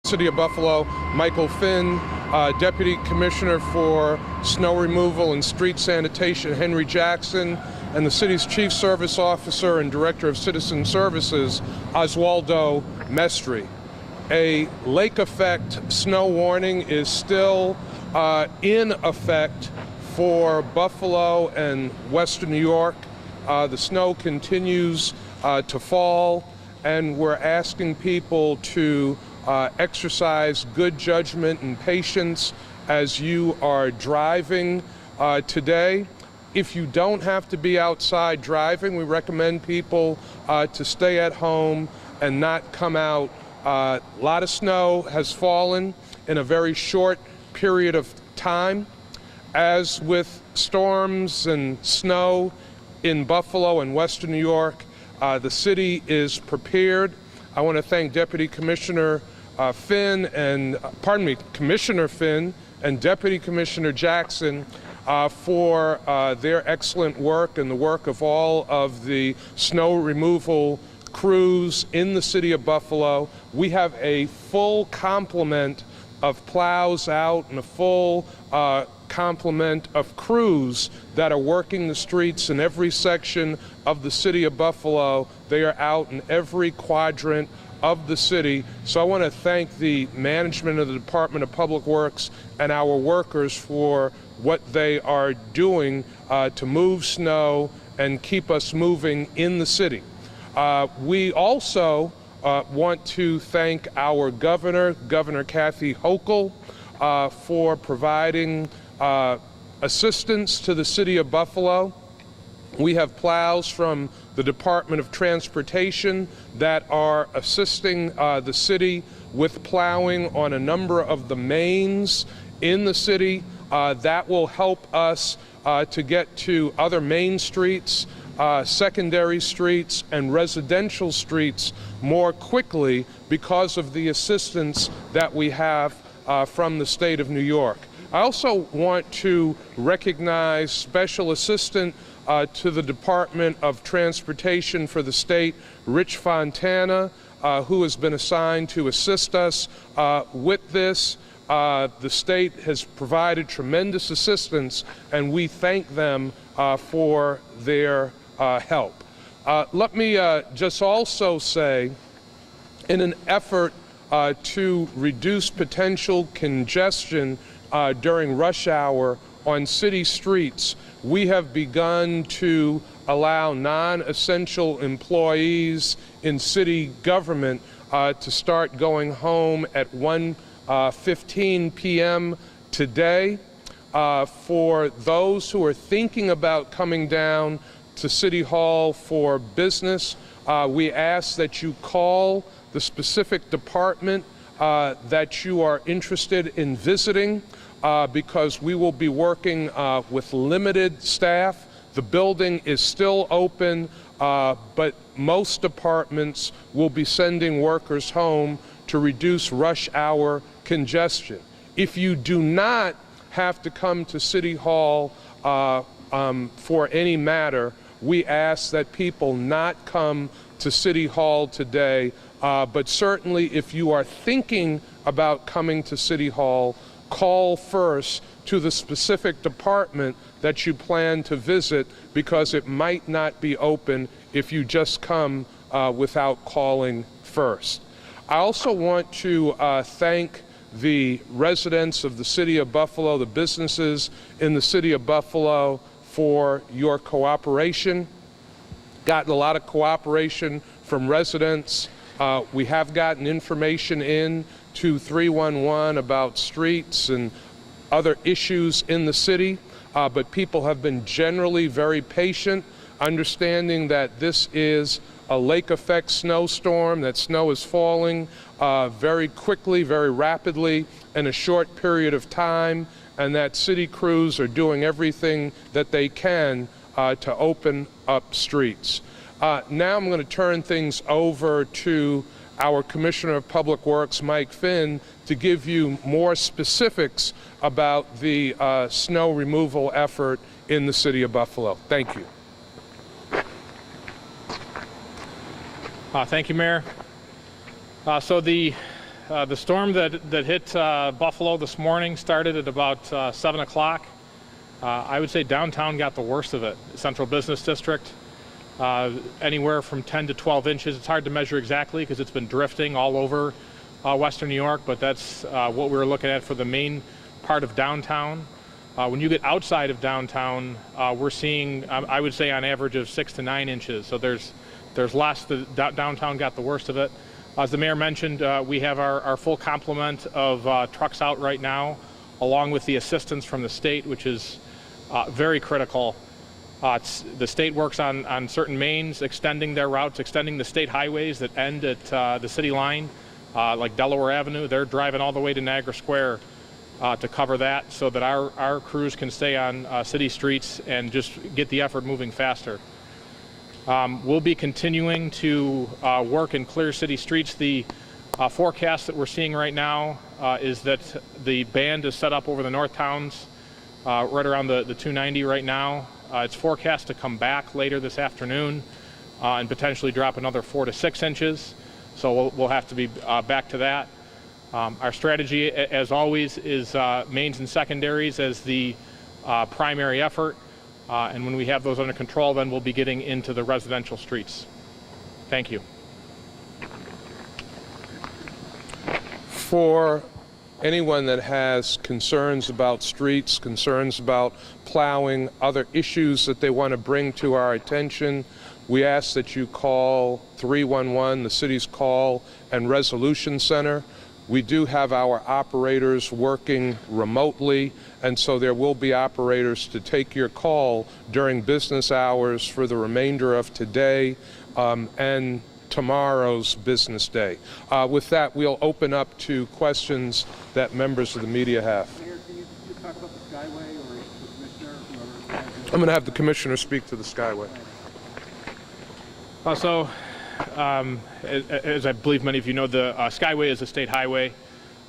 City of Buffalo, Michael Finn, Deputy Commissioner for Snow Removal and Street Sanitation, Henry Jackson, and the city's Chief Service Officer and Director of Citizen Services, Oswaldo Mestri. A lake effect snow warning is still in effect for Buffalo and Western New York. The snow continues to fall, and we're asking people to exercise good judgment and patience as you are driving today. If you don't have to be outside driving, we recommend people to stay at home and not come out. A lot of snow has fallen in a very short period of time. As with storms and snow in Buffalo and Western New York, the city is prepared. I want to thank Commissioner Finn and Deputy Commissioner Jackson for their excellent work and the work of all of the snow removal crews in the city of Buffalo. We have a full complement of plows out and a full complement of crews that are working the streets in every section of the city of Buffalo. They are out in every quadrant of the city. So I want to thank the management of the Department of Public Works and our workers for what they are doing to move snow and keep us moving in the city. We also want to thank our Governor Kathy Hochul, for providing assistance to the city of Buffalo. We have plows from the Department of Transportation that are assisting the city with plowing on a number of the mains in the city. That will help us to get to other main streets, secondary streets, and residential streets more quickly because of the assistance that we have from the state of New York. I also want to recognize Special Assistant to the Department of Transportation for the state, Rich Fontana, who has been assigned to assist us with this. The state has provided tremendous assistance, and we thank them for their help. Let me just also say, in an effort to reduce potential congestion during rush hour on city streets, we have begun to allow non-essential employees in city government to start going home at 1:15 p.m. today. For those who are thinking about coming down to City Hall for business, we ask that you call the specific department that you are interested in visiting, because we will be working with limited staff. The building is still open, but most departments will be sending workers home to reduce rush hour congestion. If you do not have to come to City Hall for any matter, we ask that people not come to City Hall today, but certainly if you are thinking about coming to City Hall, call first to the specific department that you plan to visit, because it might not be open if you just come without calling first. I also want to thank the residents of the city of Buffalo, the businesses in the city of Buffalo, for your cooperation. Gotten a lot of cooperation from residents. We have gotten information in to 311 about streets and other issues in the city, but people have been generally very patient, understanding that this is a lake effect snowstorm, that snow is falling very quickly, very rapidly in a short period of time, and that city crews are doing everything that they can to open up streets. Now I'm going to turn things over to our Commissioner of Public Works, Mike Finn, to give you more specifics about the snow removal effort in the city of Buffalo. Thank you. Thank you, Mayor. So the The storm that hit Buffalo this morning started at about 7 o'clock. I would say downtown got the worst of it. Central Business District, anywhere from 10 to 12 inches. It's hard to measure exactly because it's been drifting all over Western New York, but that's what we were looking at for the main part of downtown. When you get outside of downtown, we're seeing, I would say, on average of 6 to 9 inches. So there's less. Downtown got the worst of it. As the mayor mentioned, we have our full complement of trucks out right now, along with the assistance from the state, which is very critical. The state works on certain mains, extending their routes, extending the state highways that end at the city line, like Delaware Avenue. They're driving all the way to Niagara Square to cover that so that our crews can stay on city streets and just get the effort moving faster. We'll be continuing to work and clear city streets. The forecast that we're seeing right now is that the band is set up over the north towns right around the 290 right now. It's forecast to come back later this afternoon and potentially drop another 4 to 6 inches. So we'll have to be back to that. Our strategy, as always, is mains and secondaries as the primary effort. And when we have those under control, then we'll be getting into the residential streets. Thank you. For anyone that has concerns about streets, concerns about plowing, other issues that they want to bring to our attention, we ask that you call 311, the city's call and resolution center. We do have our operators working remotely, and so there will be operators to take your call during business hours for the remainder of today and tomorrow's business day. With that, we'll open up to questions that members of the media have. Mayor, can you talk about the Skyway or the commissioner? I'm going to have the commissioner speak to the Skyway. As I believe many of you know, the Skyway is a state highway.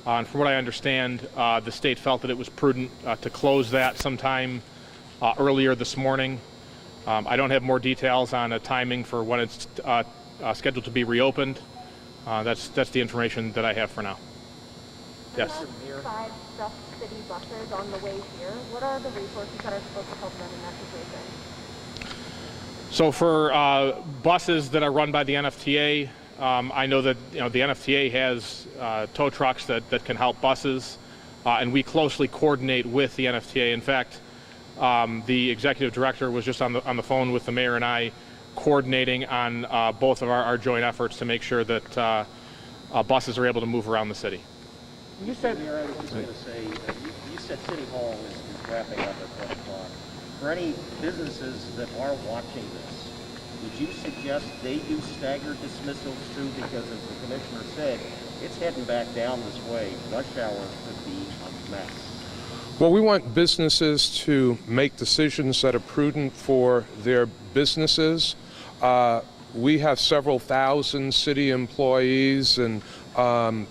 And from what I understand, the state felt that it was prudent to close that sometime earlier this morning. I don't have more details on a timing for when it's scheduled to be reopened. That's the information that I have for now. Yes. 5 stuffed city buses on the way here. What are the resources that are supposed to help them in that situation? So for buses that are run by the NFTA, I know that the NFTA has tow trucks that can help buses, and we closely coordinate with the NFTA. In fact, the executive director was just on the phone with the mayor and I, coordinating on both of our joint efforts to make sure that buses are able to move around the city. You said, Mayor, I was just going to say, you said City Hall is wrapping up at 10 o'clock. For any businesses that are watching this, would you suggest they do staggered dismissals too? Because as the commissioner said, it's heading back down this way. Rush hour could be a mess. Well, we want businesses to make decisions that are prudent for their businesses. We have several thousand city employees and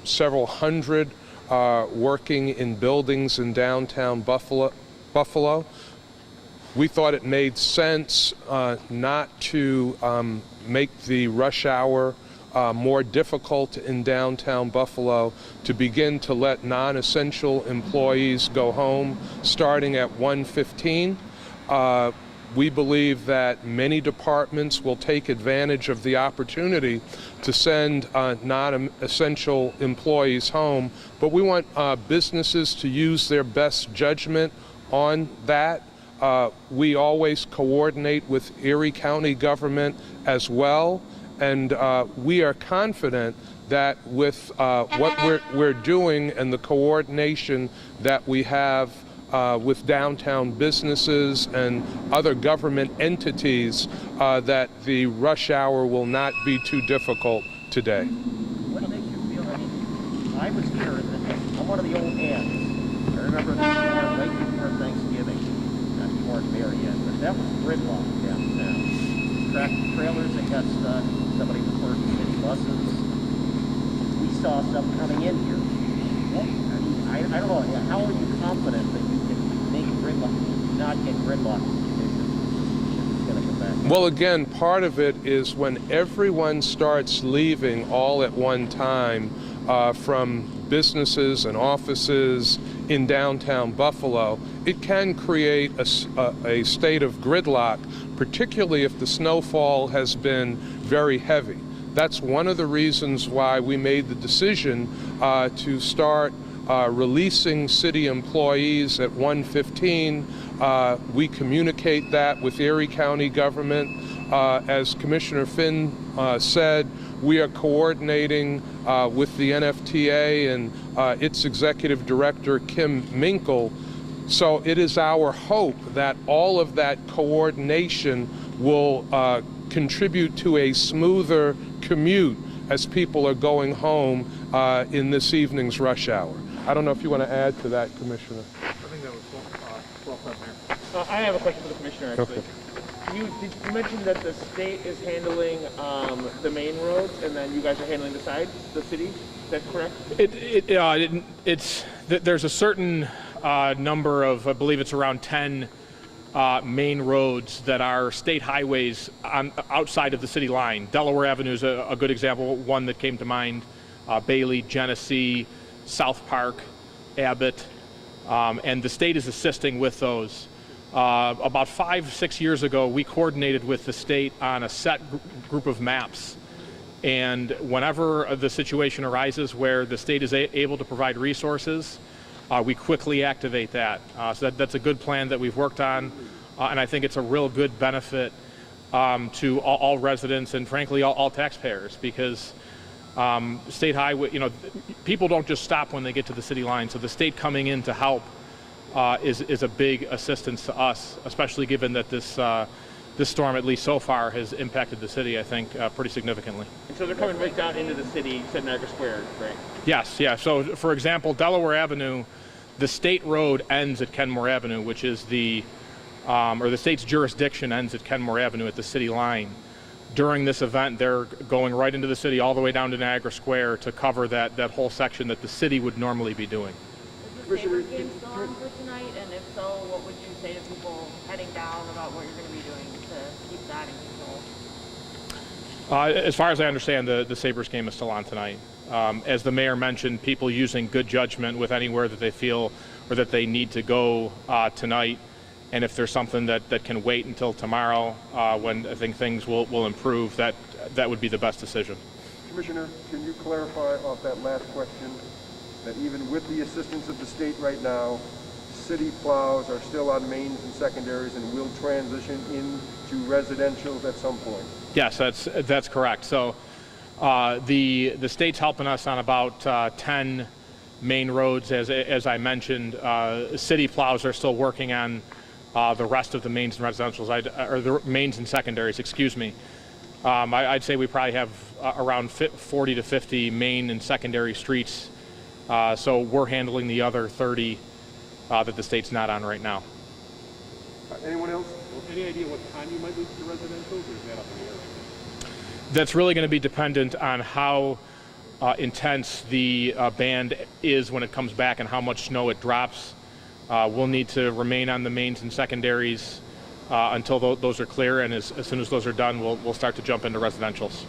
several hundred working in buildings in downtown Buffalo. We thought it made sense not to make the rush hour more difficult in downtown Buffalo, to begin to let non-essential employees go home starting at 1:15. We believe that many departments will take advantage of the opportunity to send non-essential employees home, but we want businesses to use their best judgment on that. We always coordinate with Erie County government as well, and we are confident that with what we're doing and the coordination that we have with downtown businesses and other government entities, that the rush hour will not be too difficult today. What makes you feel? I mean, I was here, I'm one of the old hands. I remember the storm right before Thanksgiving. You weren't there yet, but that was gridlock downtown. Tractor trailers that got stuck, somebody referred to city buses. We saw some coming in here. I don't know, how are you confident that you can make gridlock, not get gridlock conditions? It's going to come back. Well, again, part of it is when everyone starts leaving all at one time, from businesses and offices in downtown Buffalo, it can create a state of gridlock, particularly if the snowfall has been very heavy. That's one of the reasons why we made the decision to start releasing city employees at 1:15. We communicate that with Erie County government. As Commissioner Finn said, we are coordinating with the NFTA and its executive director, Kim Minkle. So it is our hope that all of that coordination will contribute to a smoother commute as people are going home in this evening's rush hour. I don't know if you want to add to that, Commissioner. I think that was well said, Mayor. I have a question for the commissioner, actually. Okay. You mentioned that the state is handling the main roads, and then you guys are handling the sides, the city. Is that correct? There's a certain number of, I believe it's around 10 main roads that are state highways outside of the city line. Delaware Avenue is a good example, one that came to mind. Bailey, Genesee, South Park, Abbott, and the state is assisting with those. About 5-6 years ago, we coordinated with the state on a set group of maps. And whenever the situation arises where the state is able to provide resources, we quickly activate that. So that's a good plan that we've worked on, and I think it's a real good benefit to all residents and frankly all taxpayers, because state highway, people don't just stop when they get to the city line. So the state coming in to help is a big assistance to us, especially given that this storm, at least so far, has impacted the city, I think, pretty significantly. And so they're coming right down into the city, to Niagara Square, right? Yes, yeah. So, for example, Delaware Avenue, the state road ends at Kenmore Avenue, which is the state's jurisdiction ends at Kenmore Avenue at the city line. During this event, they're going right into the city, all the way down to Niagara Square to cover that whole section that the city would normally be doing. Is the Sabres game still on for tonight? And if so, what would you say to people heading down about what you're going to be doing to keep that in control? As far as I understand, the Sabres game is still on tonight. As the mayor mentioned, people using good judgment with anywhere that they feel or that they need to go tonight. And if there's something that can wait until tomorrow, when I think things will improve, that would be the best decision. Commissioner, can you clarify off that last question that even with the assistance of the state right now, city plows are still on mains and secondaries and will transition into residential at some point? Yes, that's correct. So the state's helping us on about 10 main roads, as I mentioned. City plows are still working on the rest of the mains and residentials, or the mains and secondaries, excuse me. I'd say we probably have around 40 to 50 main and secondary streets. So we're handling the other 30 that the state's not on right now. Anyone else? Any idea what time you might leave the residentials, or is that up in the air? That's really going to be dependent on how intense the band is when it comes back and how much snow it drops. We'll need to remain on the mains and secondaries until those are clear, and as soon as those are done, we'll start to jump into residentials.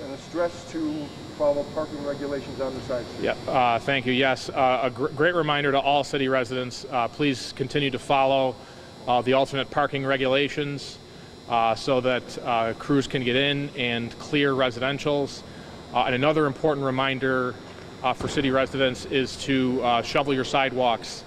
And a stress to follow parking regulations on the side street. Yeah, thank you. Yes, a great reminder to all city residents. Please continue to follow the alternate parking regulations so that crews can get in and clear residentials. And another important reminder for city residents is to shovel your sidewalks.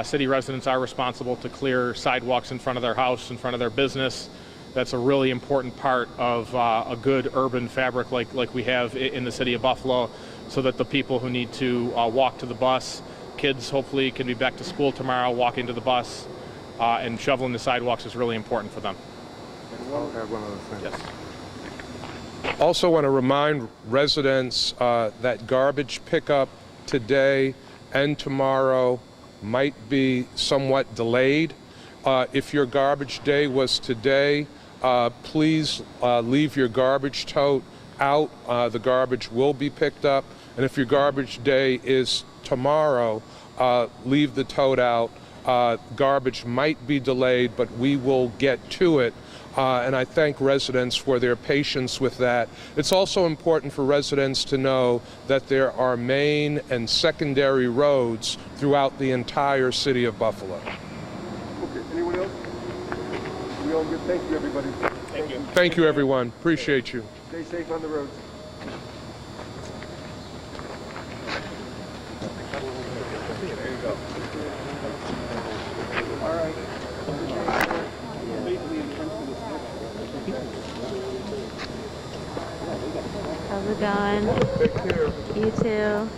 City residents are responsible to clear sidewalks in front of their house, in front of their business. That's a really important part of a good urban fabric like we have in the city of Buffalo, so that the people who need to walk to the bus, kids hopefully can be back to school tomorrow, walking to the bus, and shoveling the sidewalks is really important for them. I'll have one other thing. Yes. Also want to remind residents that garbage pickup today and tomorrow might be somewhat delayed. If your garbage day was today, please leave your garbage tote out. The garbage will be picked up. And if your garbage day is tomorrow, leave the tote out. Garbage might be delayed, but we will get to it and I thank residents for their patience with that. It's also important for residents to know that there are main and secondary roads throughout the entire city of Buffalo. Okay, anyone else? We all good? Thank you, everybody. Thank you. Thank you, everyone. Appreciate you. Stay safe on the roads. How's it going? Take care. You too.